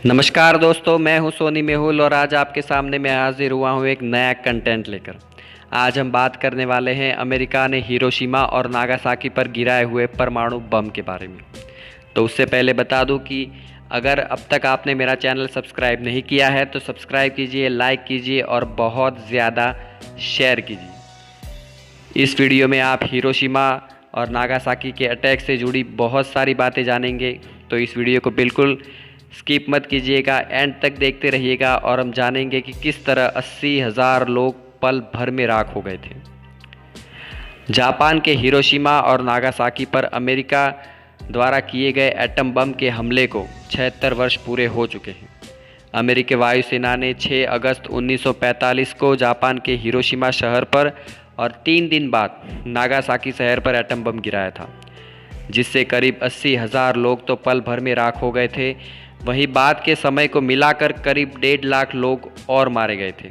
नमस्कार दोस्तों, मैं हूं सोनी मेहुल और आज आपके सामने मैं हाजिर हुआ हूं एक नया कंटेंट लेकर। आज हम बात करने वाले हैं अमेरिका ने हिरोशिमा और नागासाकी पर गिराए हुए परमाणु बम के बारे में। तो उससे पहले बता दूं कि अगर अब तक आपने मेरा चैनल सब्सक्राइब नहीं किया है तो सब्सक्राइब कीजिए, लाइक कीजिए और बहुत ज़्यादा शेयर कीजिए। इस वीडियो में आप हिरोशिमा और नागासाकी के अटैक से जुड़ी बहुत सारी बातें जानेंगे, तो इस वीडियो को बिल्कुल स्किप मत कीजिएगा, एंड तक देखते रहिएगा और हम जानेंगे कि किस तरह 80,000 लोग पल भर में राख हो गए थे। जापान के हिरोशिमा और नागासाकी पर अमेरिका द्वारा किए गए एटम बम के हमले को 76 वर्ष पूरे हो चुके हैं। अमेरिकी वायुसेना ने 6 अगस्त 1945 को जापान के हिरोशिमा शहर पर और 3 दिन बाद नागासाकी शहर पर एटम बम गिराया था, जिससे करीब 80,000 लोग तो पल भर में राख हो गए थे। वहीं बाद के समय को मिलाकर करीब 1.5 लाख लोग और मारे गए थे।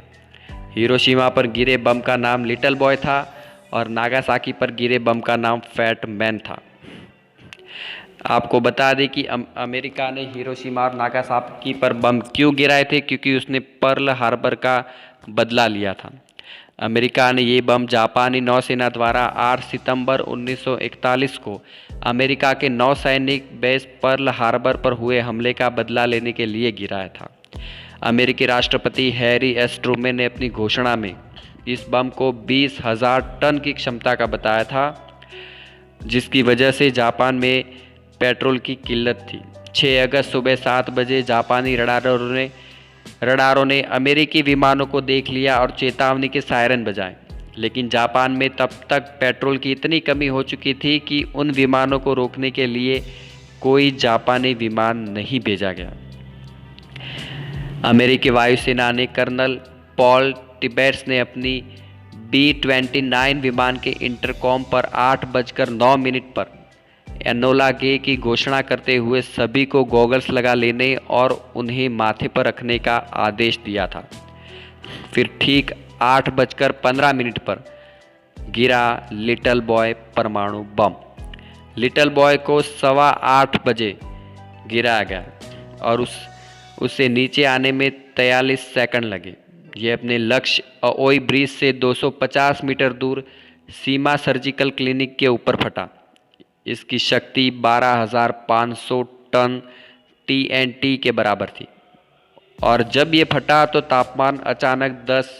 हिरोशिमा पर गिरे बम का नाम लिटिल बॉय था और नागासाकी पर गिरे बम का नाम फैट मैन था। आपको बता दें कि अमेरिका ने हिरोशिमा और नागासाकी पर बम क्यों गिराए थे, क्योंकि उसने पर्ल हार्बर का बदला लिया था। अमेरिका ने ये बम जापानी नौसेना द्वारा 8 सितंबर 1941 को अमेरिका के नौसैनिक बेस पर्ल हार्बर पर हुए हमले का बदला लेने के लिए गिराया था। अमेरिकी राष्ट्रपति हैरी एस ट्रूमैन ने अपनी घोषणा में इस बम को 20,000 टन की क्षमता का बताया था, जिसकी वजह से जापान में पेट्रोल की किल्लत थी। 6 अगस्त सुबह 7 बजे जापानी रडारों ने अमेरिकी विमानों को देख लिया और चेतावनी के सायरन बजाए, लेकिन जापान में तब तक पेट्रोल की इतनी कमी हो चुकी थी कि उन विमानों को रोकने के लिए कोई जापानी विमान नहीं भेजा गया। अमेरिकी वायुसेना ने कर्नल पॉल टिबेट्स ने अपनी B-29 विमान के इंटरकॉम पर 8:09 पर एनोला गे की घोषणा करते हुए सभी को गॉगल्स लगा लेने और उन्हें माथे पर रखने का आदेश दिया था। फिर ठीक 8:15 पर गिरा लिटिल बॉय परमाणु बम। लिटिल बॉय को 8:15 बजे गिराया गया और उससे नीचे आने में 43 सेकंड लगे। ये अपने लक्ष्य अओई ब्रिज से 250 मीटर दूर सीमा सर्जिकल क्लिनिक के ऊपर फटा। इसकी शक्ति 12,500 टन TNT के बराबर थी और जब ये फटा तो तापमान अचानक 10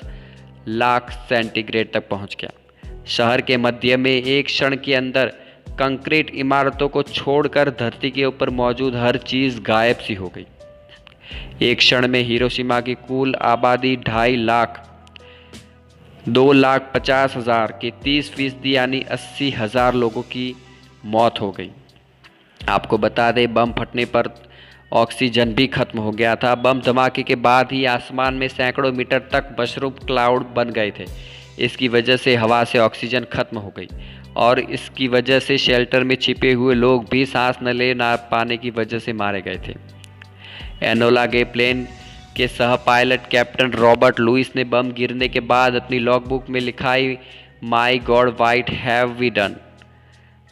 लाख सेंटीग्रेड तक पहुंच गया। शहर के मध्य में एक क्षण के अंदर कंक्रीट इमारतों को छोड़कर धरती के ऊपर मौजूद हर चीज़ गायब सी हो गई। एक क्षण में हिरोशिमा की कुल आबादी 2.5 लाख 2,50,000 के 30% यानी 80,000 लोगों की मौत हो गई। आपको बता दें, बम फटने पर ऑक्सीजन भी खत्म हो गया था। बम धमाके के बाद ही आसमान में सैकड़ों मीटर तक मशरूम क्लाउड बन गए थे। इसकी वजह से हवा से ऑक्सीजन खत्म हो गई और इसकी वजह से शेल्टर में छिपे हुए लोग भी सांस न ले ना पाने की वजह से मारे गए थे। एनोला गे प्लेन के सह पायलट कैप्टन रॉबर्ट लुइस ने बम गिरने के बाद अपनी लॉगबुक में लिखाई, my god what have we done.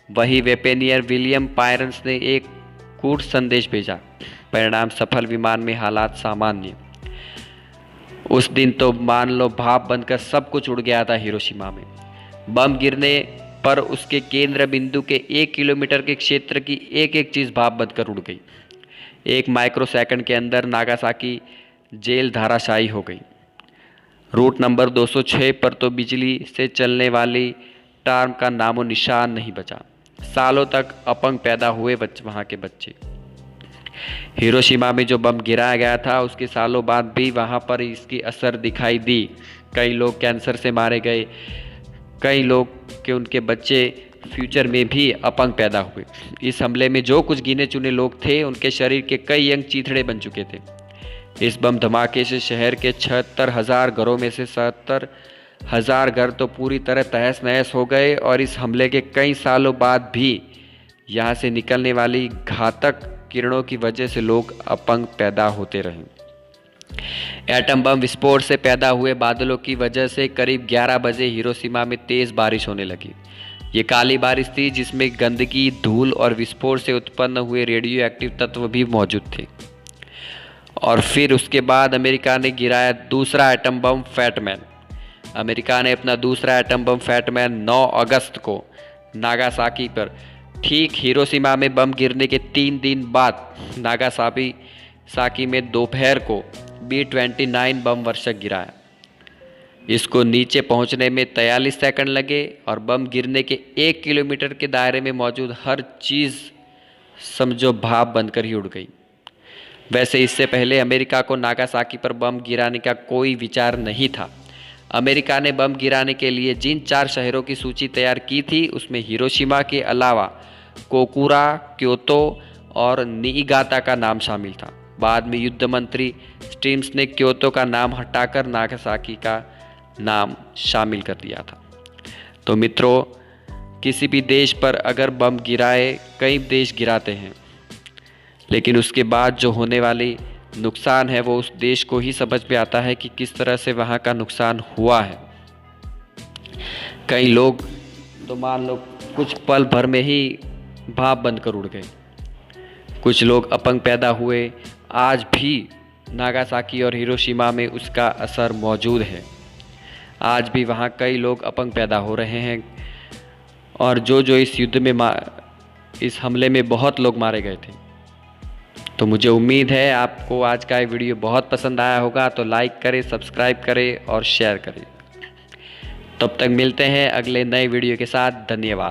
वही वेपेनियर विलियम पायरन्स ने एक कूट संदेश भेजा, परिणाम सफल, विमान में हालात सामान्य। उस दिन तो मान लो भाप बनकर सब कुछ उड़ गया था हिरोशिमा में। बम गिरने पर उसके केंद्र बिंदु के 1 किलोमीटर के क्षेत्र की एक एक चीज़ भाप बनकर उड़ गई। 1 माइक्रोसेकंड के अंदर नागासाकी जेल धराशायी हो गई। रूट नंबर 206 पर तो बिजली से चलने वाली ट्राम का नामो निशान नहीं बचा। सालों तक अपंग पैदा हुए वहाँ के बच्चे। हिरोशिमा में जो बम गिराया गया था उसके सालों बाद भी वहाँ पर इसकी असर दिखाई दी। कई लोग कैंसर से मारे गए, कई लोग के उनके बच्चे फ्यूचर में भी अपंग पैदा हुए। इस हमले में जो कुछ गिने चुने लोग थे उनके शरीर के कई अंग चीथड़े बन चुके थे। इस बम धमाके से शहर के 76,000 घरों में से 70,000 घर तो पूरी तरह तहस नहस हो गए और इस हमले के कई सालों बाद भी यहाँ से निकलने वाली घातक किरणों की वजह से लोग अपंग पैदा होते रहे। एटम बम विस्फोट से पैदा हुए बादलों की वजह से करीब 11 बजे हिरोशिमा में तेज़ बारिश होने लगी। ये काली बारिश थी जिसमें गंदगी, धूल और विस्फोट से उत्पन्न हुए रेडियो एक्टिव तत्व भी मौजूद थे। और फिर उसके बाद अमेरिका ने गिराया दूसरा एटम बम फैटमैन। अमेरिका ने अपना दूसरा एटम बम फैटमैन 9 अगस्त को नागासाकी पर, ठीक हिरोशिमा में बम गिरने के 3 दिन बाद, नागासाकी में दोपहर को B-29 बम वर्षक गिराया। इसको नीचे पहुंचने में 43 सेकंड लगे और बम गिरने के 1 किलोमीटर के दायरे में मौजूद हर चीज़ समझो भाप बनकर ही उड़ गई। वैसे इससे पहले अमेरिका को नागासाकी पर बम गिराने का कोई विचार नहीं था। अमेरिका ने बम गिराने के लिए जिन 4 शहरों की सूची तैयार की थी उसमें हिरोशिमा के अलावा कोकुरा, क्योतो और निइगाता का नाम शामिल था। बाद में युद्ध मंत्री स्टीम्स ने क्योतो का नाम हटाकर नागासाकी का नाम शामिल कर दिया था। तो मित्रों, किसी भी देश पर अगर बम गिराए, कई देश गिराते हैं, लेकिन उसके बाद जो होने वाली नुकसान है वो उस देश को ही समझ में आता है कि किस तरह से वहाँ का नुकसान हुआ है। कई लोग तो मान लो कुछ पल भर में ही भाप बनकर उड़ गए, कुछ लोग अपंग पैदा हुए। आज भी नागासाकी और हिरोशिमा में उसका असर मौजूद है। आज भी वहाँ कई लोग अपंग पैदा हो रहे हैं और जो इस युद्ध में इस हमले में बहुत लोग मारे गए थे। तो मुझे उम्मीद है आपको आज का ये वीडियो बहुत पसंद आया होगा, तो लाइक करें, सब्सक्राइब करें और शेयर करें। तब तक मिलते हैं अगले नए वीडियो के साथ। धन्यवाद।